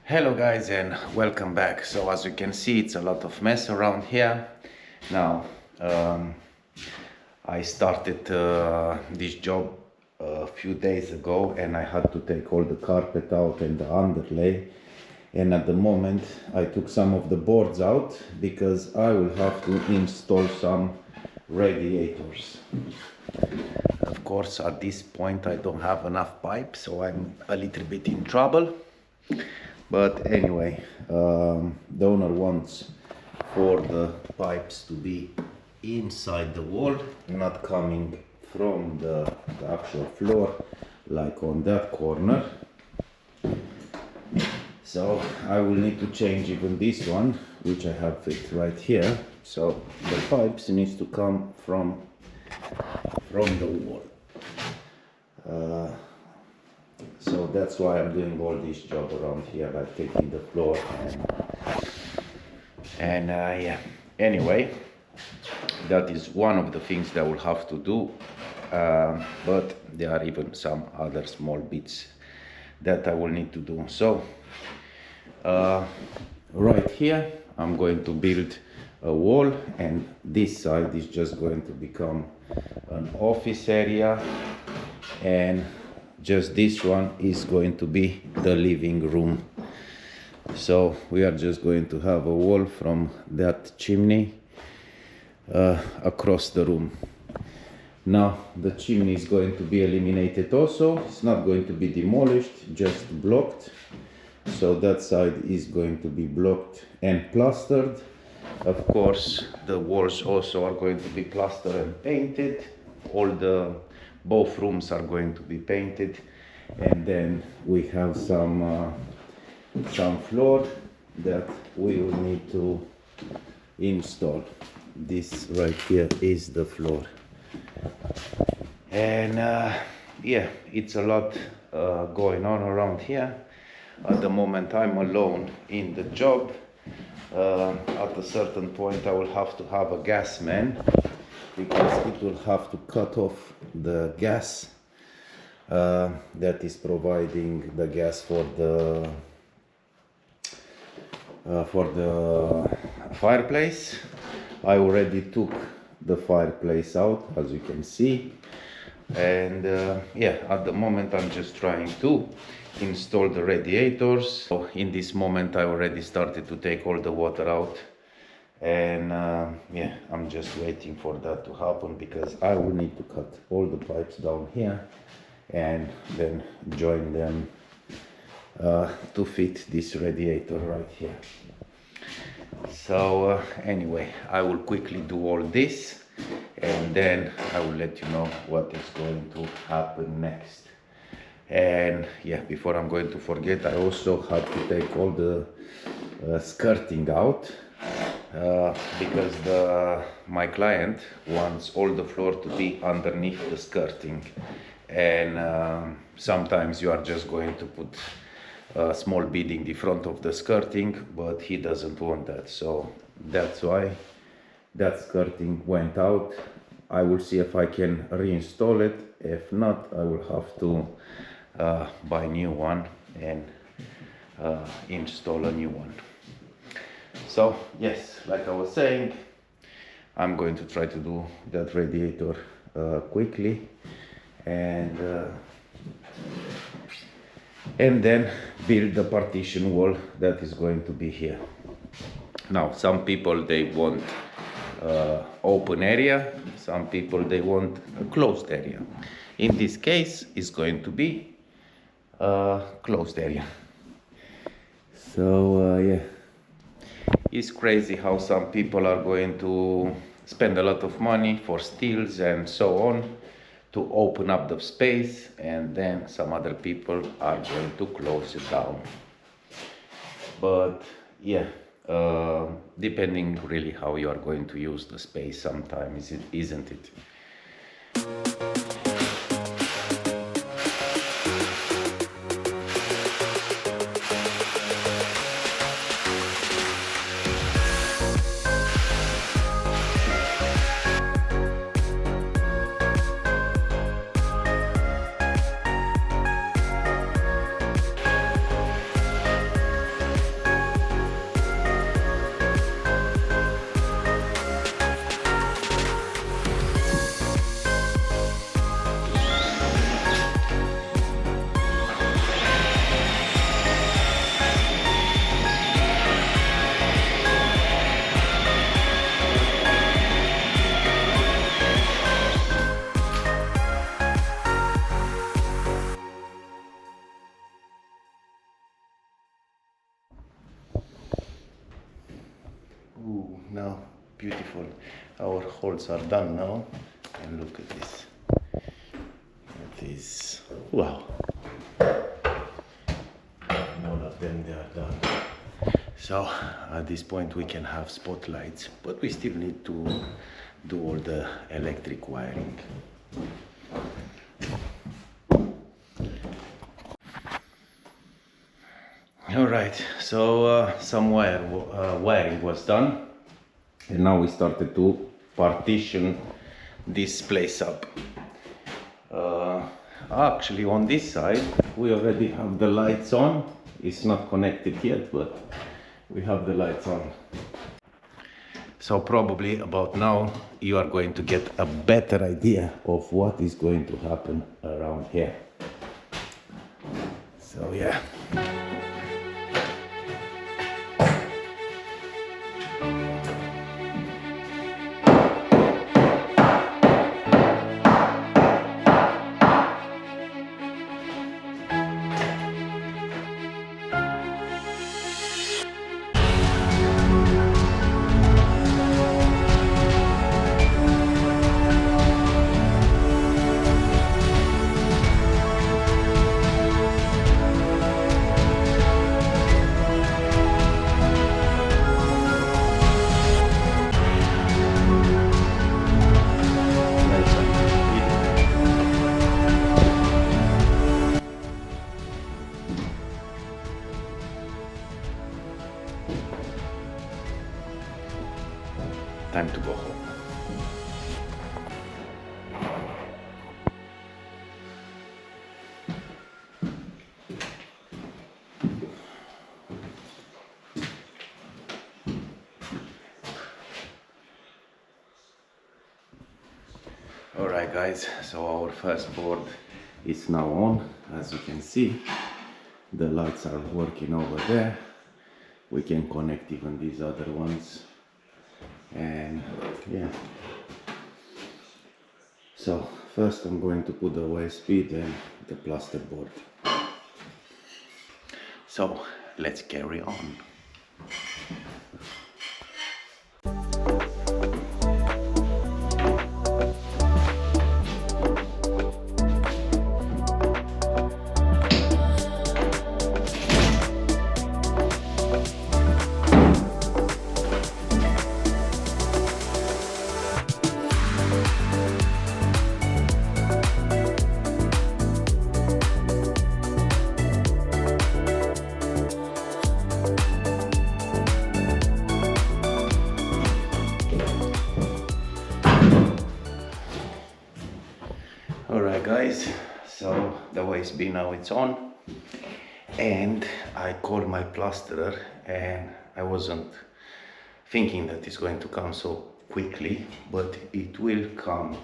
Hello guys and welcome back. So as you can see, it's a lot of mess around here. Now I started this job a few days ago and I had to take all the carpet out and the underlay, and at the moment I took some of the boards out because I will have to install some radiators. Of course at this point I don't have enough pipe, so I'm a little bit in trouble. But anyway, the owner wants for the pipes to be inside the wall, not coming from the actual floor, like on that corner. So I will need to change even this one, which I have it right here. So the pipes needs to come from the wall. So that's why I'm doing all this job around here, like taking the floor and yeah. Anyway, that is one of the things that I will have to do, but there are even some other small bits that I will need to do. So right here I'm going to build a wall, and this side is just going to become an office area, and just this one is going to be the living room. So we are just going to have a wall from that chimney across the room. Now the chimney is going to be eliminated also. It's not going to be demolished, just blocked. So that side is going to be blocked and plastered. Of course the walls also are going to be plastered and painted. Both rooms are going to be painted, and then we have some floor that we will need to install. This right here is the floor, and yeah, it's a lot going on around here. At the moment I'm alone in the job. At a certain point I will have to have a gas man, because it will have to cut off the gas that is providing the gas for the fireplace. I already took the fireplace out, as you can see, and yeah, at the moment I'm just trying to install the radiators. So in this moment I already started to take all the water out, and yeah, I'm just waiting for that to happen, because I will need to cut all the pipes down here and then join them to fit this radiator right here. So anyway, I will quickly do all this and then I will let you know what is going to happen next. And yeah, before I'm going to forget, I also had to take all the skirting out, because my client wants all the floor to be underneath the skirting, and sometimes you are just going to put a small beading in the front of the skirting, but he doesn't want that, so that's why that skirting went out. I will see if I can reinstall it. If not, I will have to buy a new one and install a new one. So yes, like I was saying, I'm going to try to do that radiator quickly, and then build the partition wall that is going to be here. Now some people, they want open area, some people they want a closed area. In this case it's going to be a closed area. So yeah, it's crazy how some people are going to spend a lot of money for steels and so on to open up the space, and then some other people are going to close it down. But yeah, depending really how you are going to use the space sometimes, isn't it? now beautiful. Our holes are done now, and look at this. It is, wow. All of them, they are done. So at this point we can have spotlights, but we still need to do all the electric wiring. All right, so some wiring was done, and now we started to partition this place up. Actually, on this side we already have the lights on. It's not connected yet, but we have the lights on. So probably about now you are going to get a better idea of what is going to happen around here. So yeah. Time to go home. Alright guys, so our first board is now on. As you can see, the lights are working over there. We can connect even these other ones. And yeah, so first I'm going to put the OSB, then the plasterboard. So let's carry on. Alright guys, so the OSB now it's on, and I called my plasterer, and I wasn't thinking that it's going to come so quickly, but it will come.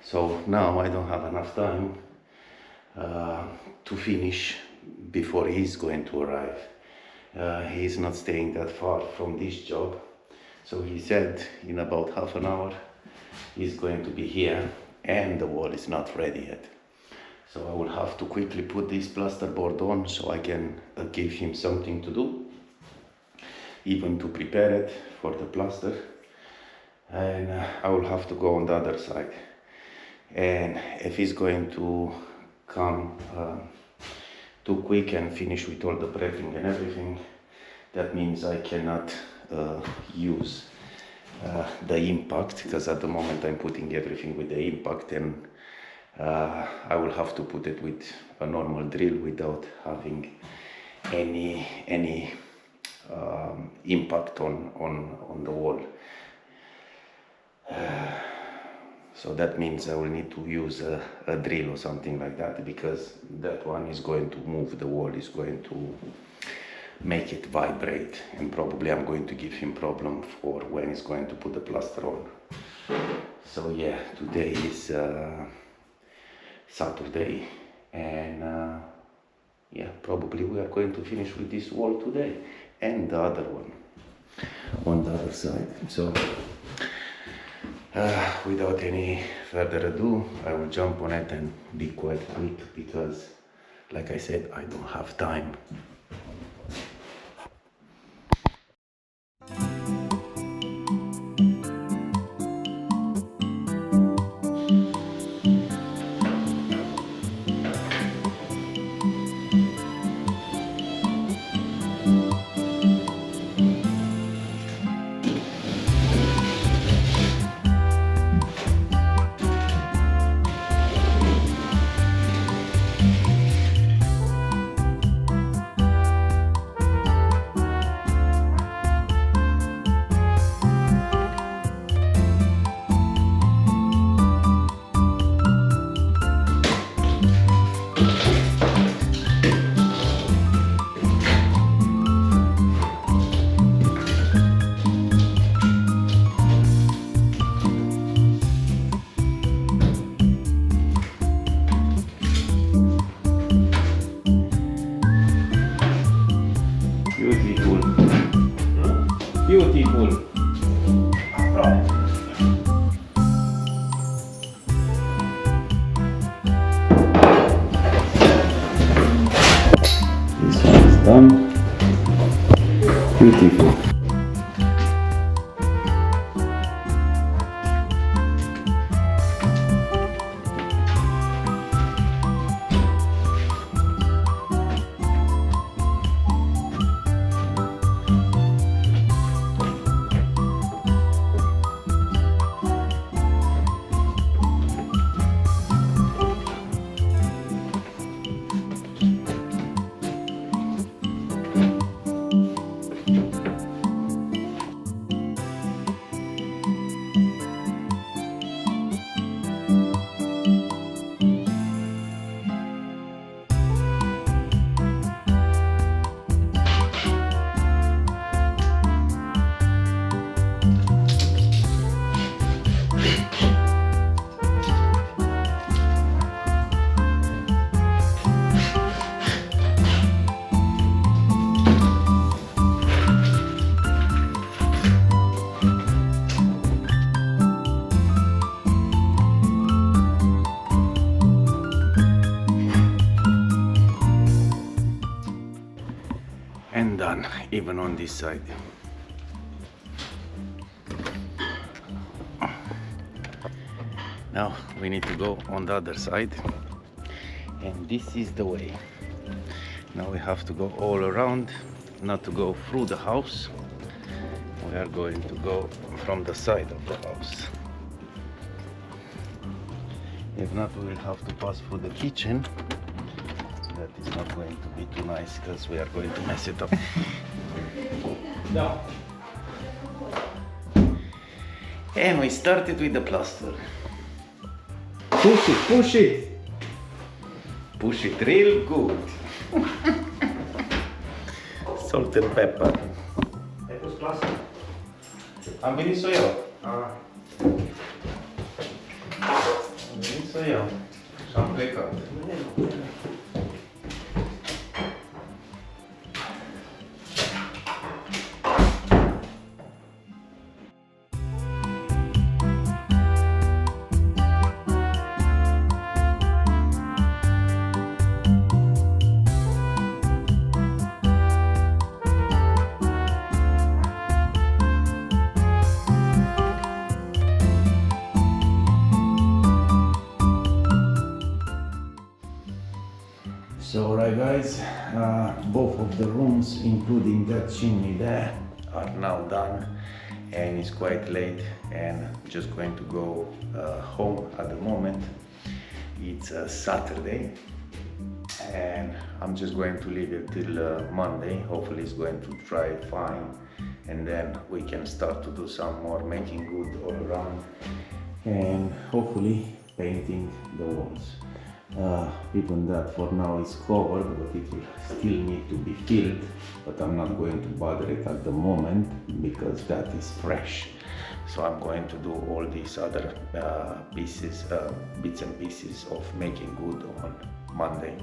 So now I don't have enough time to finish before he's going to arrive. He's not staying that far from this job, so he said in about half an hour he's going to be here, and the wall is not ready yet. So I will have to quickly put this plasterboard on so I can give him something to do, even to prepare it for the plaster. And I will have to go on the other side. And if he's going to come too quick and finish with all the prepping and everything, that means I cannot use the impact, because at the moment I'm putting everything with the impact, and I will have to put it with a normal drill without having any impact on the wall. So that means I will need to use a drill or something like that, because that one is going to move the wall, is going to make it vibrate, and probably I'm going to give him problem for when he's going to put the plaster on. So yeah, today is Saturday, and yeah, probably we are going to finish with this wall today, and the other one on the other side. So without any further ado, I will jump on it and be quite quick, because like I said, I don't have time. Beautiful. This one is done. Beautiful. And done, even on this side. Now we need to go on the other side, and this is the way. Now we have to go all around, not to go through the house. We are going to go from the side of the house. If not, we will have to pass through the kitchen. That is not going to be too nice because we are going to mess it up. No. And we started with the plaster. Push it, push it. Push it real good. Salt and pepper. Ai pus plaster? Am venit să o iau. Ah. Am venit să o iau. Și am plecat. So right guys, both of the rooms, including that chimney there, are now done, and it's quite late and just going to go home at the moment. It's a Saturday and I'm just going to leave it till Monday. Hopefully it's going to dry fine, and then we can start to do some more making good all around and hopefully painting the walls. Even that for now is covered, but it will still need to be filled, but I'm not going to bother it at the moment because that is fresh. So I'm going to do all these other bits and pieces of making good on Monday.